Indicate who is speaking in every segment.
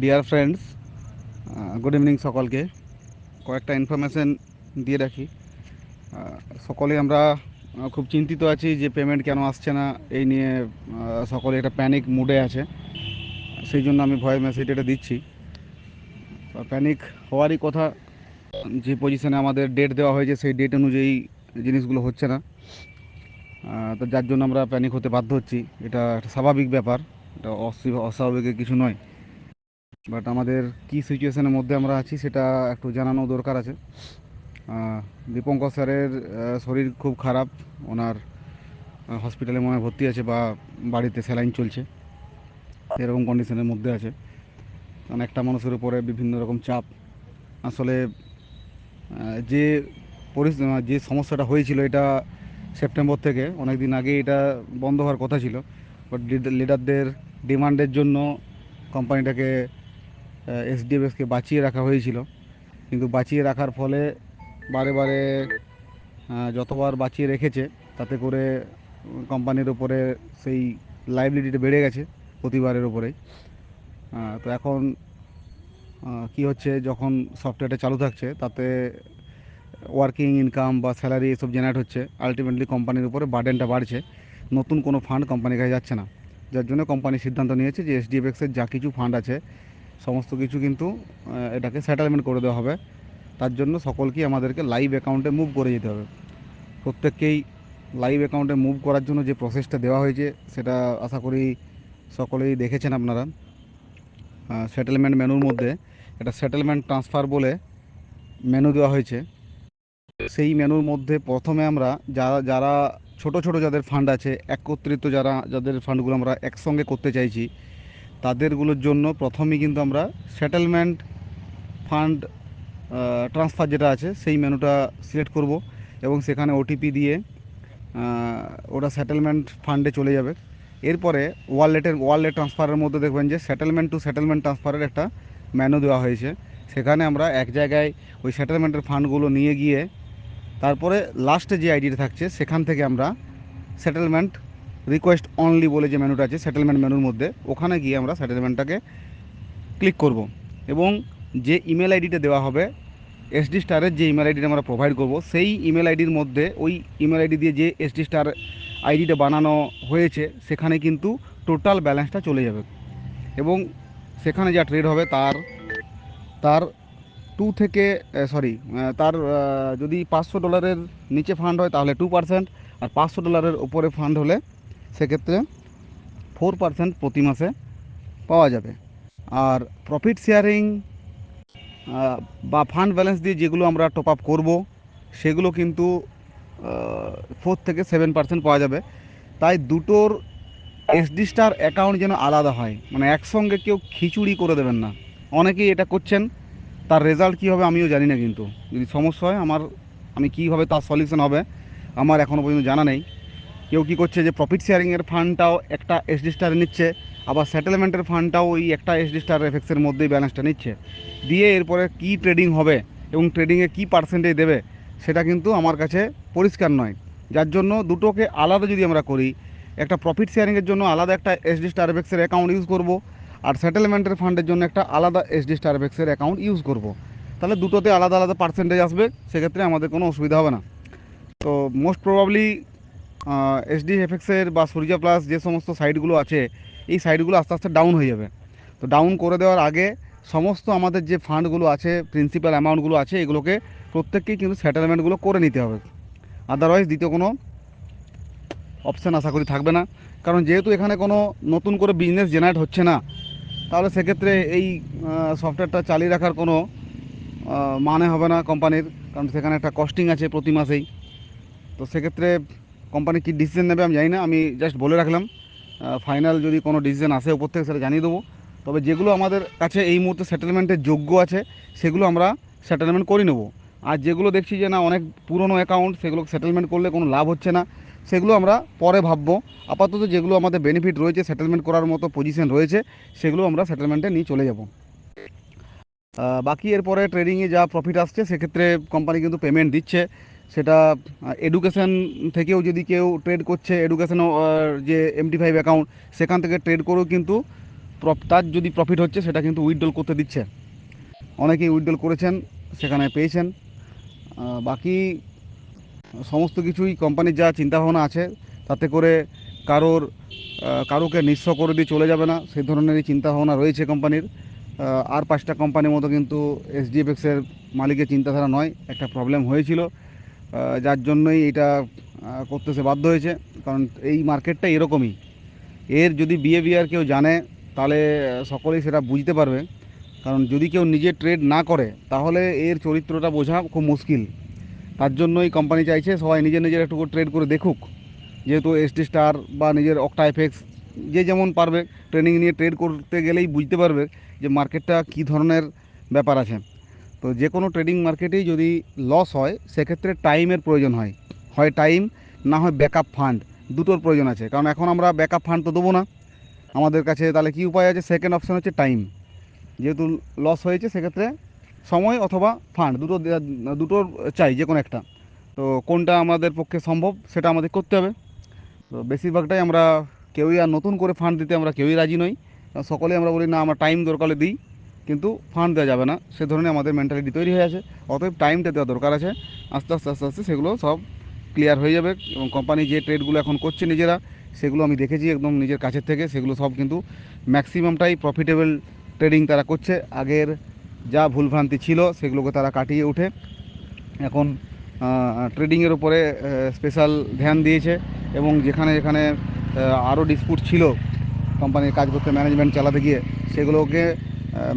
Speaker 1: Dear friends, good evening সকলকে। কয়েকটা information দিয়ে রাখি। সকলে আমরা খুব চিন্তিত আছি যে পেমেন্ট কেন আসছে না এই নিয়ে। সকলে একটা প্যানিক মুডে আছে, সেই জন্য আমি ভয়েস মেসেজ এটা দিচ্ছি। প্যানিক হওয়ারই কথা। যে পজিশনে আমাদের ডেট দেওয়া হয়েছে সেই ডেট অনুযায়ী জিনিসগুলো হচ্ছে না। তো যার জন্য আমরা প্যানিক হতে বাধ্য হচ্ছি। এটা একটা স্বাভাবিক ব্যাপার, এটা অস্বাভাবিকের কিছু নয়। বাট আমাদের কী সিচুয়েশনের মধ্যে আমরা আছি সেটা একটু জানানো দরকার আছে। দীপঙ্কর স্যারের শরীর খুব খারাপ। ওনার হসপিটালে মনে হয় ভর্তি আছে বা বাড়িতে স্যালাইন চলছে, এরকম কন্ডিশনের মধ্যে আছে। কারণ একটা মানুষের উপরে বিভিন্ন রকম চাপ। আসলে যে যে সমস্যাটা হয়েছিল এটা সেপ্টেম্বর থেকে অনেক দিন আগে এটা বন্ধ হওয়ার কথা ছিল। বাট লিডারদের ডিমান্ডের জন্য কোম্পানিটাকে এসডিএফএসকে বাঁচিয়ে রাখা হয়েছিল। কিন্তু বাঁচিয়ে রাখার ফলে বারে বারে যতবার বাঁচিয়ে রেখেছে তাতে করে কোম্পানির ওপরে সেই লাইবিলিটিটা বেড়ে গেছে প্রতিবারের ওপরেই। তো এখন কি হচ্ছে, যখন সফটওয়্যারটা চালু থাকছে তাতে ওয়ার্কিং ইনকাম বা স্যালারি এসব জেনারেট হচ্ছে, আলটিমেটলি কোম্পানির উপরে বার্ডেনটা বাড়ছে। নতুন কোনো ফান্ড কোম্পানির কাছে যাচ্ছে না, যার জন্য কোম্পানি সিদ্ধান্ত নিয়েছে যে এসডিএফএক্সের যা কিছু ফান্ড আছে সমস্ত কিছু কিন্তু এটাকে সেটেলমেন্ট করে দেওয়া হবে। তার জন্য সকলকেই আমাদেরকে লাইভ অ্যাকাউন্টে মুভ করে যেতে হবে। প্রত্যেককেই লাইভ অ্যাকাউন্টে মুভ করার জন্য যে প্রসেসটা দেওয়া হয়েছে সেটা আশা করি সকলেই দেখেছেন আপনারা। সেটেলমেন্ট মেনুর মধ্যে একটা সেটেলমেন্ট ট্রান্সফার বলে মেনু দেওয়া হয়েছে। সেই মেনুর মধ্যে প্রথমে আমরা যারা যারা ছোট ছোট যাদের ফান্ড আছে, একত্রিত যাদের ফান্ডগুলো আমরা একসঙ্গে করতে চাইছি, তাদেরগুলোর জন্য প্রথমেই কিন্তু আমরা সেটেলমেন্ট ফান্ড ট্রান্সফার যেটা আছে সেই মেনুটা সিলেক্ট করব এবং সেখানে ওটিপি দিয়ে ওটা সেটেলমেন্ট ফান্ডে চলে যাবে। এরপরে ওয়ালেট ট্রান্সফারের মধ্যে দেখবেন যে সেটেলমেন্ট টু সেটেলমেন্ট ট্রান্সফারের একটা মেনু দেওয়া হয়েছে। সেখানে আমরা এক জায়গায় ওই সেটেলমেন্টের ফান্ডগুলো নিয়ে গিয়ে তারপরে লাস্টে যে আইডিটা থাকছে সেখান থেকে আমরা সেটেলমেন্ট রিকোয়েস্ট অনলি বলে যে মেনুটা আছে সেটেলমেন্ট মেনুর মধ্যে, ওখানে গিয়ে আমরা সেটেলমেন্টটাকে ক্লিক করব এবং যে ইমেল আইডিটা দেওয়া হবে এসডি স্টারের যে ইমেল আইডিটা আমরা প্রোভাইড করব সেই ইমেল আইডির মধ্যে ওই ইমেল আইডি দিয়ে যে এসডি স্টার আইডিটা বানানো হয়েছে সেখানে কিন্তু টোটাল ব্যালেন্সটা চলে যাবে এবং সেখানে যা ট্রেড হবে তার তার টু থেকে তার যদি $500 নিচে ফান্ড হয় তাহলে 2%, আর $500 উপরে ফান্ড হলে সেক্ষেত্রে 4% প্রতি মাসে পাওয়া যাবে। আর প্রফিট শেয়ারিং বা ফান্ড ব্যালেন্স দিয়ে যেগুলো আমরা টপ আপ করবো সেগুলো কিন্তু 4 থেকে 7% পাওয়া যাবে। তাই দুটোর এসডি স্টার অ্যাকাউন্ট যেন আলাদা হয়, মানে একসঙ্গে কেউ খিচুড়ি করে দেবেন না। অনেকেই এটা করছেন, তার রেজাল্ট কী হবে আমিও জানি না, কিন্তু যদি সমস্যা হয় আমি কীভাবে তার সলিউশন হবে আমার এখনও পর্যন্ত জানা নেই। কেউ কী করছে যে প্রফিট শেয়ারিংয়ের ফান্ডটাও একটা এসডি স্টারে নিচ্ছে, আবার সেটেলমেন্টের ফান্ডটাও ওই একটা এসডি স্টার এফেক্সের মধ্যেই ব্যালেন্সটা নিচ্ছে, দিয়ে এরপরে কী ট্রেডিং হবে এবং ট্রেডিংয়ে কী পার্সেন্টেজ দেবে সেটা কিন্তু আমার কাছে পরিষ্কার নয়। যার জন্য দুটোকে আলাদা যদি আমরা করি, একটা প্রফিট শেয়ারিংয়ের জন্য আলাদা একটা এসডি স্টার এফেক্সের অ্যাকাউন্ট ইউজ করব, আর সেটেলমেন্টের ফান্ডের জন্য একটা আলাদা এসডি স্টার এফেক্সের অ্যাকাউন্ট ইউজ করব। তাহলে দুটোতে আলাদা আলাদা পার্সেন্টেজ আসবে, সেক্ষেত্রে আমাদের কোনো অসুবিধা হবে না। তো মোস্ট প্রবাবলি এসডিএফএক্সের বা সূর্যা প্লাস যে সমস্ত সাইটগুলো আছে এই সাইটগুলো আস্তে আস্তে ডাউন হয়ে যাবে। তো ডাউন করে দেওয়ার আগে সমস্ত আমাদের যে ফান্ডগুলো আছে, প্রিন্সিপাল অ্যামাউন্টগুলো আছে, এগুলোকে প্রত্যেককেই কিন্তু সেটেলমেন্টগুলো করে নিতে হবে। আদারওয়াইজ দ্বিতীয় কোনো অপশান আশা করি থাকবে না। কারণ যেহেতু এখানে কোনো নতুন করে বিজনেস জেনারেট হচ্ছে না, তাহলে সেক্ষেত্রে এই সফটওয়্যারটা চালিয়ে রাখার কোনো মানে হবে না কোম্পানির। কারণ সেখানে একটা কস্টিং আছে প্রতি মাসেই। তো সেক্ষেত্রে কোম্পানি কী ডিসিশন নেবে আমি জানি না, আমি জাস্ট বলে রাখলাম। ফাইনাল যদি কোনো ডিসিশন আসে ওপর থেকে সেটা জানিয়ে দেবো। তবে যেগুলো আমাদের কাছে এই মুহূর্তে সেটেলমেন্টের যোগ্য আছে সেগুলো আমরা সেটেলমেন্ট করে নেব। আর যেগুলো দেখছি যে না অনেক পুরনো অ্যাকাউন্ট, সেগুলো সেটেলমেন্ট করলে কোনো লাভ হচ্ছে না, সেগুলো আমরা পরে ভাববো। আপাতত যেগুলো আমাদের বেনিফিট রয়েছে, সেটেলমেন্ট করার মতো পজিশন রয়েছে, সেগুলো আমরা সেটেলমেন্টে নিয়ে চলে যাব। বাকি এরপরে ট্রেডিংয়ে যা প্রফিট আসছে সেক্ষেত্রে কোম্পানি কিন্তু পেমেন্ট দিচ্ছে। সেটা এডুকেশন থেকেও যদি কেউ ট্রেড করছে, এডুকেশনও যে MT5 অ্যাকাউন্ট সেখান থেকে ট্রেড করেও কিন্তু তার যদি প্রফিট হচ্ছে সেটা কিন্তু উইথড্রল করতে দিচ্ছে। অনেকেই উইথড্রল করেছেন, সেখানে পেয়েছেন। বাকি সমস্ত কিছুই কোম্পানির যা চিন্তাভাবনা আছে, তাতে করে কারোর কারোকে নিঃস্ব করে দিয়ে চলে যাবে না, সেই ধরনেরই চিন্তাভাবনা রয়েছে কোম্পানির। আর 5টা কোম্পানির মতো কিন্তু এসডিএফএক্সের মালিকের চিন্তাধারা নয়। একটা প্রবলেম হয়েছিল, যার জন্যই এটা করতে সে বাধ্য হয়েছে। কারণ এই মার্কেটটা এরকমই, এর যদি বিহেভিয়ার কেউ জানে তাহলে সকলেই সেটা বুঝতে পারবে। কারণ যদি কেউ নিজে ট্রেড না করে তাহলে এর চরিত্রটা বোঝা খুব মুশকিল। তার জন্যই কোম্পানি চাইছে সবাই নিজের নিজের একটু ট্রেড করে দেখুক। যেহেতু এসটি স্টার বা নিজের অক্টা এফএক্স, যে যেমন পারবে ট্রেনিং নিয়ে ট্রেড করতে গেলেই বুঝতে পারবে যে মার্কেটটা কী ধরনের ব্যাপার আছে। তো যে কোনো ট্রেডিং মার্কেটেই যদি লস হয় সেক্ষেত্রে টাইমের প্রয়োজন হয়, হয় টাইম না হয় ব্যাকআপ ফান্ড, দুটোর প্রয়োজন আছে। কারণ এখন আমরা ব্যাকআপ ফান্ড তো দেবো না আমাদের কাছে, তাহলে কী উপায় আছে? সেকেন্ড অপশান হচ্ছে টাইম। যেহেতু লস হয়েছে সেক্ষেত্রে সময় অথবা ফান্ড দুটোর চাই, যে কোনো একটা। তো কোনটা আমাদের পক্ষে সম্ভব সেটা আমাদের করতে হবে। তো বেশিরভাগটাই আমরা কেউই আর নতুন করে ফান্ড দিতে আমরা কেউই রাজি নই। সকলেই আমরা বলি না, আমার টাইম দরকার হলে দিই, কিন্তু ফান্ড দেওয়া যাবে না, সে ধরনের আমাদের মেন্টালিটি তৈরি হয়ে আছে। অতএব টাইমটা দেওয়া দরকার আছে। আস্তে আস্তে আস্তে আস্তে সেগুলো সব ক্লিয়ার হয়ে যাবে। এবং কোম্পানি যে ট্রেডগুলো এখন করছে নিজেরা, সেগুলো আমি দেখেছি একদম নিজের কাছের থেকে, সেগুলো সব কিন্তু ম্যাক্সিমামটাই প্রফিটেবল ট্রেডিং তারা করছে। আগের যা ভুলভ্রান্তি ছিল সেগুলোকে তারা কাটিয়ে উঠে এখন ট্রেডিংয়ের উপরে স্পেশাল ধ্যান দিয়েছে। এবং যেখানে যেখানে আরও ডিসপুট ছিল কোম্পানির কাজ করতে, ম্যানেজমেন্ট চালাতে গিয়ে, সেগুলোকে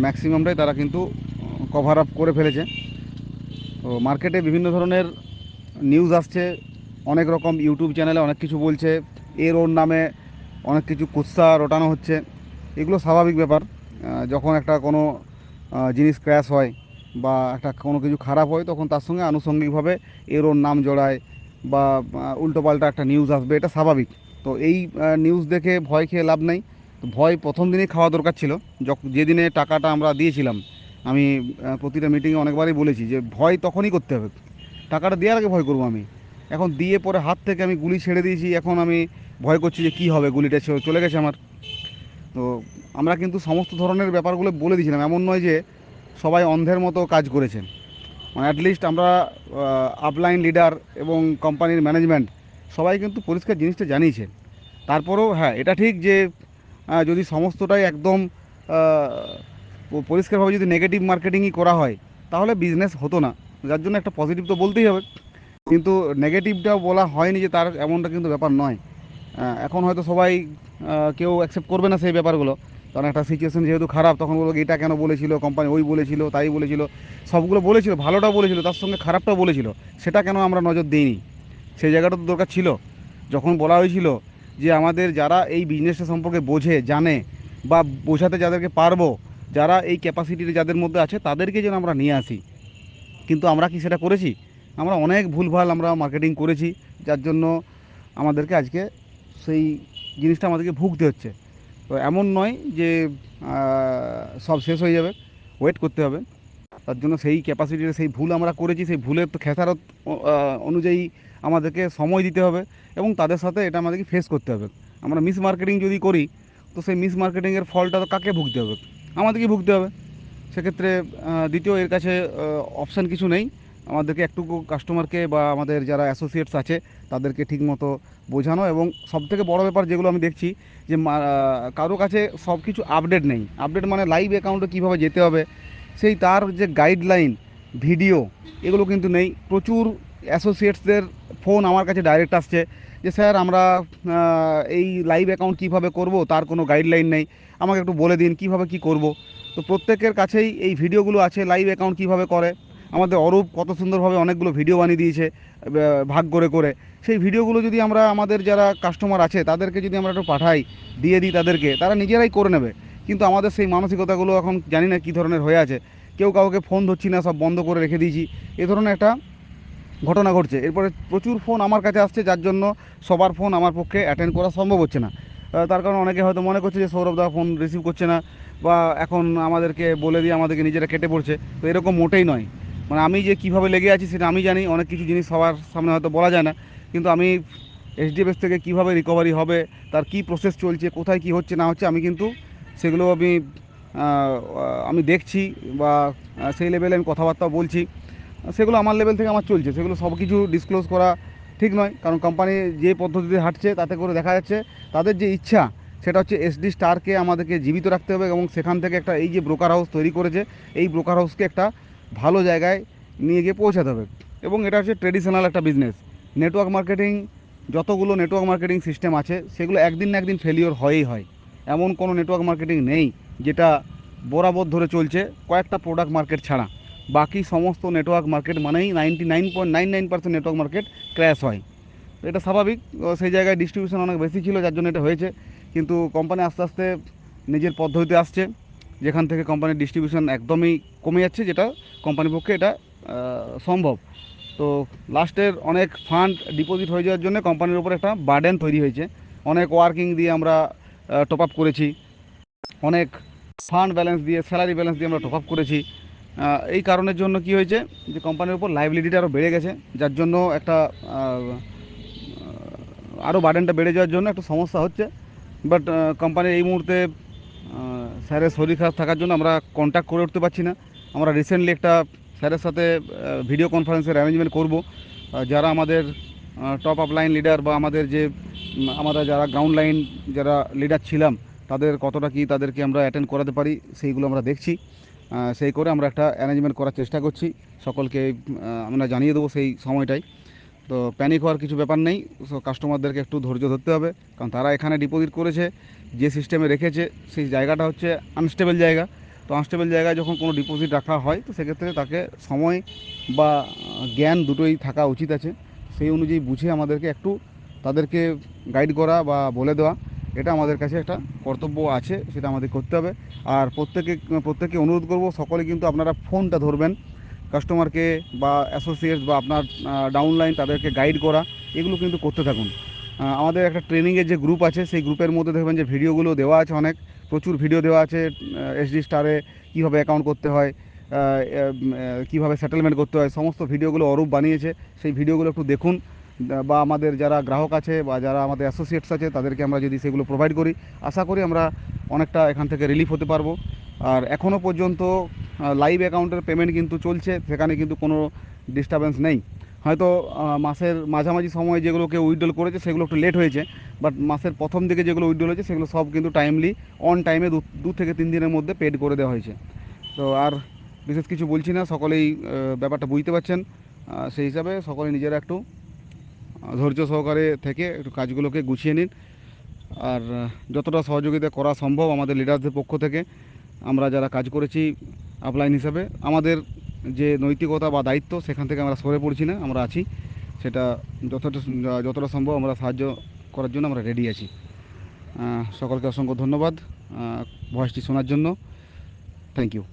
Speaker 1: ম্যাক্সিমামটাই তারা কিন্তু কভার আপ করে ফেলেছে। তো মার্কেটে বিভিন্ন ধরনের নিউজ আসছে, অনেক রকম ইউটিউব চ্যানেলে অনেক কিছু বলছে, এর ওর নামে অনেক কিছু কুৎসা রটানো হচ্ছে। এগুলো স্বাভাবিক ব্যাপার। যখন একটা কোনো জিনিস ক্র্যাশ হয় বা একটা কোনো কিছু খারাপ হয়, তখন তার সঙ্গে আনুষঙ্গিকভাবে এর ওর নাম জড়ায় বা উল্টোপাল্টা একটা নিউজ আসবে, এটা স্বাভাবিক। তো এই নিউজ দেখে ভয় খেয়ে লাভ নেই। তো ভয় প্রথম দিনেই খাওয়া দরকার ছিল, যেদিনে টাকাটা আমরা দিয়েছিলাম। আমি প্রতিটা মিটিংয়ে অনেকবারই বলেছি যে ভয় তখনই করতে হবে, টাকাটা দেওয়ার আগে ভয় করবো আমি। এখন দিয়ে পরে হাত থেকে আমি গুলি ছেড়ে দিয়েছি, এখন আমি ভয় করছি যে কী হবে, গুলিটা চলে গেছে আমার। তো আমরা কিন্তু সমস্ত ধরনের ব্যাপারগুলো বলে দিয়েছিলাম, এমন নয় যে সবাই অন্ধের মতো কাজ করেছেন। মানে অ্যাটলিস্ট আমরা আপলাইন লিডার এবং কোম্পানির ম্যানেজমেন্ট সবাই কিন্তু পরিষ্কার জিনিসটা জানিয়েছে। তারপরেও হ্যাঁ, এটা ঠিক যে যদি সমস্তটাই একদম পরিষ্কারভাবে যদি নেগেটিভ মার্কেটিংই করা হয় তাহলে বিজনেস হতো না। যার জন্য একটা পজিটিভ তো বলতেই হবে, কিন্তু নেগেটিভটাও বলা হয়নি যে তার, এমনটা কিন্তু ব্যাপার নয়। এখন হয়তো সবাই কেউ অ্যাকসেপ্ট করবে না সেই ব্যাপারগুলো। কারণ একটা সিচুয়েশন যেহেতু খারাপ, তখন বলবো এটা কেন বলেছিল কোম্পানি, ওই বলেছিল তাই বলেছিল, সবগুলো বলেছিল, ভালোটাও বলেছিল তার সঙ্গে খারাপটাও বলেছিল, সেটা কেন আমরা নজর দিইনি? সেই জায়গাটা তো দরকার ছিল। যখন বলা হয়েছিল যে আমাদের যারা এই বিজনেসটা সম্পর্কে বোঝে, জানে বা বোঝাতে যাদেরকে পারবো, যারা এই ক্যাপাসিটিতে যাদের মধ্যে আছে, তাদেরকে যেন আমরা নিয়ে আসি। কিন্তু আমরা কি সেটা করেছি? আমরা অনেক ভুলভাল আমরা মার্কেটিং করেছি, যার জন্য আমাদেরকে আজকে সেই জিনিসটা আমাদেরকে ভুগতে হচ্ছে। তো এমন নয় যে সব শেষ হয়ে যাবে, ওয়েট করতে হবে। তার জন্য সেই ক্যাপাসিটির সেই ভুল আমরা করেছি, সেই ভুলের তো খেসারত অনুযায়ী আমাদেরকে সময় দিতে হবে এবং তাদের সাথে এটা আমাদেরকে ফেস করতে হবে। আমরা মিস মার্কেটিং যদি করি, তো সেই মিস মার্কেটিংয়ের ফলটা তো কাকে ভুগতে হবে? আমাদেরকেই ভুগতে হবে। সেক্ষেত্রে দ্বিতীয় এর কাছে অপশান কিছু নেই। আমাদেরকে একটুকু কাস্টমারকে বা আমাদের যারা অ্যাসোসিয়েটস আছে তাদেরকে ঠিকমতো বোঝানো। এবং সবথেকে বড় ব্যাপার যেগুলো আমি দেখছি যে কারো কাছে সব কিছু আপডেট নেই। আপডেট মানে লাইভ অ্যাকাউন্টে কীভাবে যেতে হবে সেই তার যে গাইডলাইন, ভিডিও, এগুলো কিন্তু নেই। প্রচুর অ্যাসোসিয়েটসদের ফোন আমার কাছে ডাইরেক্ট আসছে যে স্যার আমরা এই লাইভ অ্যাকাউন্ট কীভাবে করব, তার কোনো গাইডলাইন নেই, আমাকে একটু বলে দিন কীভাবে কী করব। তো প্রত্যেকের কাছেই এই ভিডিওগুলো আছে, লাইভ অ্যাকাউন্ট কীভাবে করে। আমাদের অরূপ কত সুন্দরভাবে অনেকগুলো ভিডিও বানিয়ে দিয়েছে ভাগ করে করে। সেই ভিডিওগুলো যদি আমরা আমাদের যারা কাস্টমার আছে তাদেরকে যদি আমরা একটু পাঠাই, দিয়ে দিই তাদেরকে, তারা নিজেরাই করে নেবে। কিন্তু আমাদের সেই মানসিকতাগুলো এখন জানি না কী ধরনের হয়ে আছে। কেউ কাউকে ফোন ধরছি না, সব বন্ধ করে রেখে দিয়েছি, এ ধরনের একটা ঘটনা ঘটছে। এরপরে প্রচুর ফোন আমার কাছে আসছে, যার জন্য সবার ফোন আমার পক্ষে অ্যাটেন্ড করা সম্ভব হচ্ছে না। তার কারণ অনেকে হয়তো মনে করছে যে সৌরভ দা ফোন রিসিভ করছে না, বা এখন আমাদেরকে বলে দিয়ে আমাদেরকে নিজেরা কেটে পড়ছে। তো এরকম মোটেই নয়। মানে আমি যে কীভাবে লেগে আছি সেটা আমি জানি। অনেক কিছু জিনিস সবার সামনে হয়তো বলা যায় না, কিন্তু আমি এসডিএফএস থেকে কীভাবে রিকভারি হবে, তার কী প্রসেস চলছে, কোথায় কী হচ্ছে না হচ্ছে, আমি কিন্তু সেগুলো আমি দেখছি বা সেই লেভেলে আমি কথাবার্তা বলছি। সেগুলো আমার লেভেল থেকে আমার চলছে, সেগুলো সব কিছু ডিসক্লোজ করা ঠিক নয়, কারণ কোম্পানি যে পদ্ধতিতে হাঁটছে তাতে করে দেখা যাচ্ছে তাদের যে ইচ্ছা সেটা হচ্ছে এসডি স্টারকে আমাদেরকে জীবিত রাখতে হবে, এবং সেখান থেকে একটা এই যে ব্রোকার হাউস তৈরি করেছে এই ব্রোকার হাউসকে একটা ভালো জায়গায় নিয়ে গিয়ে পৌঁছাতে হবে। এবং এটা হচ্ছে ট্রেডিশনাল একটা বিজনেস। নেটওয়ার্ক মার্কেটিং, যতগুলো নেটওয়ার্ক মার্কেটিং সিস্টেম আছে সেগুলো একদিন না একদিন ফেলিওর হয়ই হয়। এমন কোনো নেটওয়ার্ক মার্কেটিং নেই যেটা বরাবর ধরে চলছে, কয়েকটা প্রোডাক্ট মার্কেট ছাড়া। বাকি সমস্ত নেটওয়ার্ক মার্কেট মানেই 99.99% নেটওয়ার্ক মার্কেট ক্র্যাশ হয়। তো এটা স্বাভাবিক। সেই জায়গায় ডিস্ট্রিবিউশন অনেক বেশি ছিল যার জন্য এটা হয়েছে, কিন্তু কোম্পানি আস্তে আস্তে নিজের পদ্ধতিতে আসছে, যেখান থেকে কোম্পানির ডিস্ট্রিবিউশন একদমই কমে যাচ্ছে, যেটা কোম্পানির পক্ষে এটা সম্ভব। তো লাস্টের অনেক ফান্ড ডিপোজিট হয়ে যাওয়ার জন্য কোম্পানির উপর একটা বার্ডেন তৈরি হয়েছে। অনেক ওয়ার্কিং দিয়ে আমরা টপ আপ করেছি, অনেক ফান্ড ব্যালেন্স দিয়ে, স্যালারি ব্যালেন্স দিয়ে আমরা টপ আপ করেছি। এই কারণের জন্য কি হয়েছে যে কোম্পানির উপর লাইবিলিটিটা আরও বেড়ে গেছে, যার জন্য একটা আরও বার্ডেনটা বেড়ে যাওয়ার জন্য একটা সমস্যা হচ্ছে। বাট কোম্পানির এই মুহূর্তে স্যারের শরীর খারাপ থাকার জন্য আমরা কন্ট্যাক্ট করে উঠতে পারছি না। আমরা রিসেন্টলি একটা স্যারের সাথে ভিডিও কনফারেন্সের অ্যারেঞ্জমেন্ট করব। যারা আমাদের টপ আপ লাইন লিডার বা আমাদের যে আমরা যারা গ্রাউন্ড লাইন যারা লিডার ছিলাম তাদের কতটা কি তাদেরকে আমরা অ্যাটেন্ড করাতে পারি সেইগুলো আমরা দেখছি। সেই করে আমরা একটা অ্যারেঞ্জমেন্ট করার চেষ্টা করছি, সকলকে আমরা জানিয়ে দেবো সেই সময়টাই। তো প্যানিক হওয়ার কিছু ব্যাপার নেই, সো কাস্টমারদেরকে একটু ধৈর্য ধরতে হবে, কারণ তারা এখানে ডিপোজিট করেছে, যে সিস্টেমে রেখেছে সেই জায়গাটা হচ্ছে আনস্টেবল জায়গা। তো আনস্টেবল জায়গায় যখন কোনো ডিপোজিট রাখা হয় তো সেক্ষেত্রে তাকে সময় বা জ্ঞান দুটোই থাকা উচিত আছে। সেই অনুযায়ী বুঝে আমাদেরকে একটু তাদেরকে গাইড করা বা বলে দেওয়া, এটা আমাদের কাছে একটা কর্তব্য আছে, সেটা আমাদের করতে হবে। আর প্রত্যেককে অনুরোধ করব, সকলে কিন্তু আপনারা ফোনটা ধরবেন, কাস্টমারকে বা অ্যাসোসিয়েটস বা আপনার ডাউনলাইন তাদেরকে গাইড করা, এগুলো কিন্তু করতে থাকুন। আমাদের একটা ট্রেনিংয়ের যে গ্রুপ আছে সেই গ্রুপের মধ্যে দেখবেন যে ভিডিওগুলো দেওয়া আছে, অনেক প্রচুর ভিডিও দেওয়া আছে। এসডি স্টারে কীভাবে অ্যাকাউন্ট করতে হয়, কীভাবে সেটেলমেন্ট করতে হয়, সমস্ত ভিডিওগুলো অরূপ বানিয়েছে, সেই ভিডিওগুলো একটু দেখুন। বা আমাদের যারা গ্রাহক আছে বা যারা আমাদের অ্যাসোসিয়েটস আছে তাদেরকে আমরা যদি সেগুলো প্রোভাইড করি, আশা করি আমরা অনেকটা এখান থেকে রিলিফ হতে পারবো। আর এখনও পর্যন্ত লাইভ অ্যাকাউন্টের পেমেন্ট কিন্তু চলছে, সেখানে কিন্তু কোনো ডিস্টারবেন্স নেই। হয়তো মাসের মাঝামাঝি সময় যেগুলো কেউ উইথড্রল করেছে সেগুলো একটু লেট হয়েছে, বাট মাসের প্রথম দিকে যেগুলো উইথড্রল হয়েছে সেগুলো সব কিন্তু টাইমলি অন টাইমে 2 থেকে 3 দিনের মধ্যে পেড করে দেওয়া হয়েছে। তো আর বিশেষ কিছু বলছি না, সকলেই ব্যাপারটা বুঝতে পারছেন। সেই হিসাবে সকলে নিজেরা একটু ধৈর্য সহকারে থেকে একটু কাজগুলোকে গুছিয়ে নিন। আর যতটা সহযোগিতা করা সম্ভব আমাদের লিডারদের পক্ষ থেকে, আমরা যারা কাজ করেছি আপলাইন হিসাবে, আমাদের যে নৈতিকতা বা দায়িত্ব সেখান থেকে আমরা সরে পড়ছি না, আমরা আছি। সেটা যতটা যতটা সম্ভব আমরা সাহায্য করার জন্য আমরা রেডি আছি। সকলকে অসংখ্য ধন্যবাদ ভয়েসটি শোনার জন্য। Thank you.